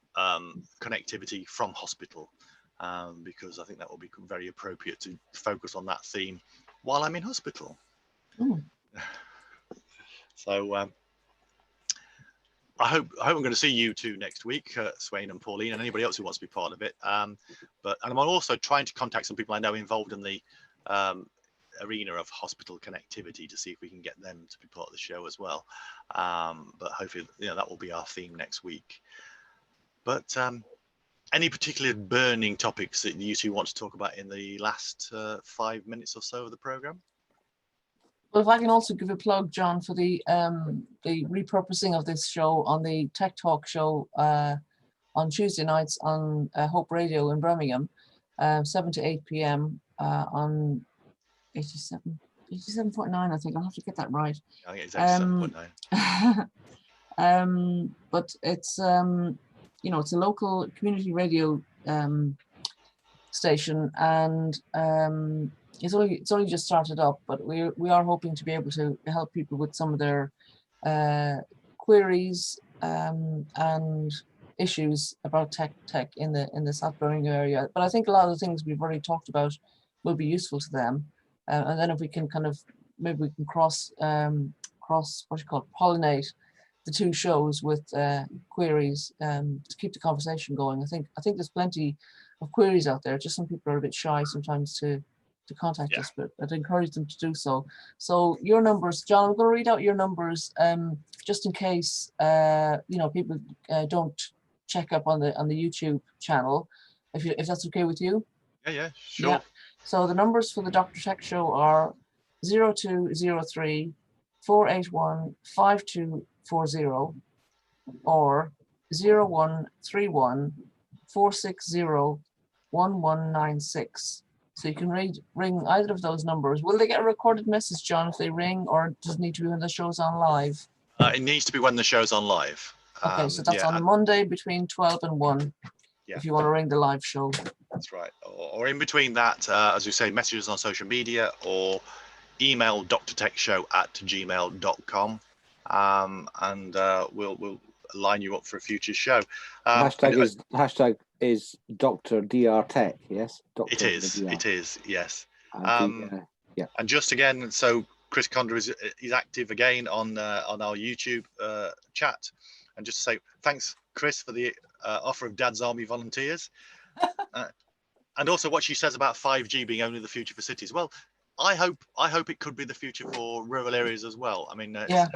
connectivity from hospital, because I think that will be very appropriate to focus on that theme while I'm in hospital. So I hope I'm going to see you two next week, Swain and Pauline, and anybody else who wants to be part of it. And I'm also trying to contact some people I know involved in the arena of hospital connectivity to see if we can get them to be part of the show as well. But hopefully, you know, that will be our theme next week. But any particular burning topics that you two want to talk about in the last 5 minutes or so of the program? Well, if I can also give a plug, John, for the repurposing of this show on the Tech Talk show on Tuesday nights on Hope Radio in Birmingham, 7 to 8 p.m. On 87.9, I think. I'll have to get that right. I think it's 87.9. But it's you know, it's a local community radio station, and it's only just started up, but we are hoping to be able to help people with some of their queries and issues about tech in the South Birmingham area. But I think a lot of the things we've already talked about will be useful to them, and then if we can kind of maybe we can cross what you call pollinate the two shows with queries to keep the conversation going. I think there's plenty of queries out there. Just some people are a bit shy sometimes to to contact Yeah. us, but I'd encourage them to do so. So your numbers, John, I'm going to read out your numbers just in case people don't check up on the YouTube channel, if that's okay with you. Yeah, sure. Yeah. So the numbers for the Dr. Tech Show are 0203 481 5240 or 0131 460 1196. So you can ring either of those numbers. Will they get a recorded message, John, if they ring, or does it need to be when the show's on live? It needs to be when the show's on live. Okay, so that's yeah, on a Monday between 12 and 1, Yeah. if you want to ring the live show. That's right. Or in between that, as we say, messages on social media or email drtechshow@gmail.com, and we'll line you up for a future show. Hashtag is Dr. Dr. Tech, yes? Dr. It is, yes. Yeah. And just again, so Chris Condor is active again on our YouTube chat. And just to say thanks, Chris, for the offer of Dad's Army volunteers. And also what she says about 5G being only the future for cities. Well, I hope it could be the future for rural areas as well. I mean, the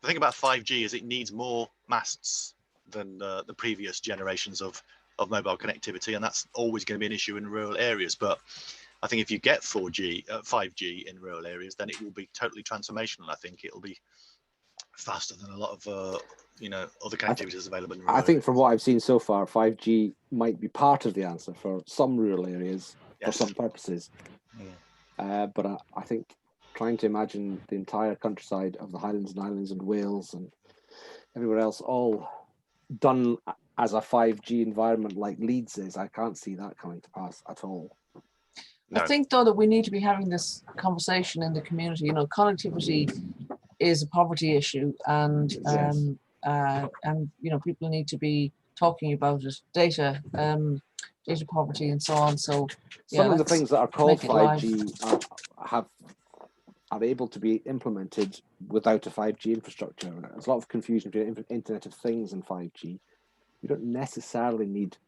thing about 5G is it needs more masts than the previous generations of mobile connectivity, and that's always going to be an issue in rural areas. But I think if you get 5G in rural areas, then it will be totally transformational. I think it'll be faster than a lot of other connectivities available in rural I think areas. from what I've seen so far, 5G might be part of the answer for some rural areas for some purposes. But I think trying to imagine the entire countryside of the Highlands and Islands and Wales and everywhere else all done as a 5G environment like Leeds is, I can't see that coming to pass at all. No. I think, though, that we need to be having this conversation in the community. Connectivity is a poverty issue, and people need to be talking about it. Data poverty and so on. So some of the things that are called 5G are able to be implemented without a 5G infrastructure. There's a lot of confusion between Internet of Things and 5G. You don't necessarily need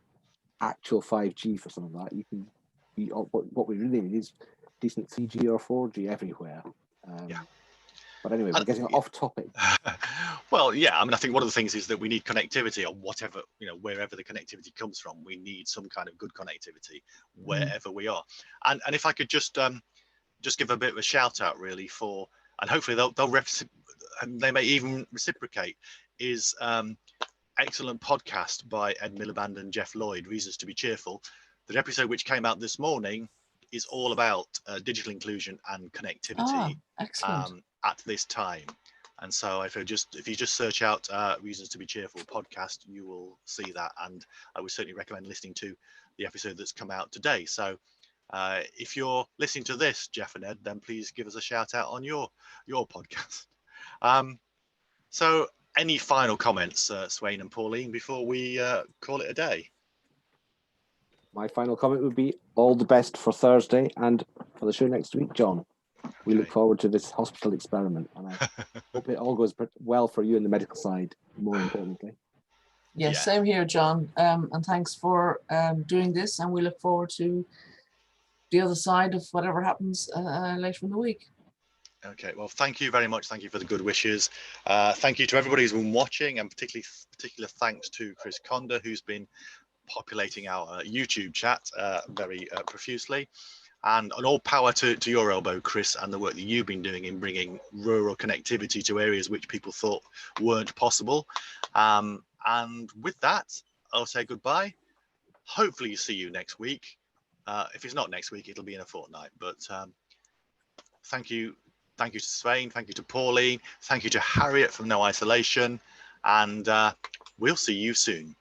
actual 5G for some of that. You can be what we really need is decent 3G or 4G everywhere. But anyway, we're getting off topic. Well, yeah, I mean, I think one of the things is that we need connectivity, or whatever, wherever the connectivity comes from, we need some kind of good connectivity wherever we are. And if I could just give a bit of a shout out really for, and hopefully they may even reciprocate, is excellent podcast by Ed Milliband and Geoff Lloyd, Reasons to be Cheerful. The episode which came out this morning is all about digital inclusion and connectivity at this time. And so if you just search out Reasons to be Cheerful podcast, you will see that. And I would certainly recommend listening to the episode that's come out today. So if you're listening to this, Geoff and Ed, then please give us a shout out on your podcast. So any final comments, Swain and Pauline, before we call it a day? My final comment would be all the best for Thursday and for the show next week, John. We look forward to this hospital experiment, and I hope it all goes well for you in the medical side, more importantly. Yes, same here, John. And thanks for doing this, and we look forward to the other side of whatever happens later in the week. Okay, well, thank you very much. Thank you for the good wishes. Thank you to everybody who's been watching, and particular thanks to Chris Condor, who's been populating our YouTube chat very profusely. And all power to your elbow, Chris, and the work that you've been doing in bringing rural connectivity to areas which people thought weren't possible. And with that, I'll say goodbye. Hopefully see you next week. If it's not next week, it'll be in a fortnight. But thank you to Swain, thank you to Pauline, thank you to Harriet from No Isolation, and we'll see you soon.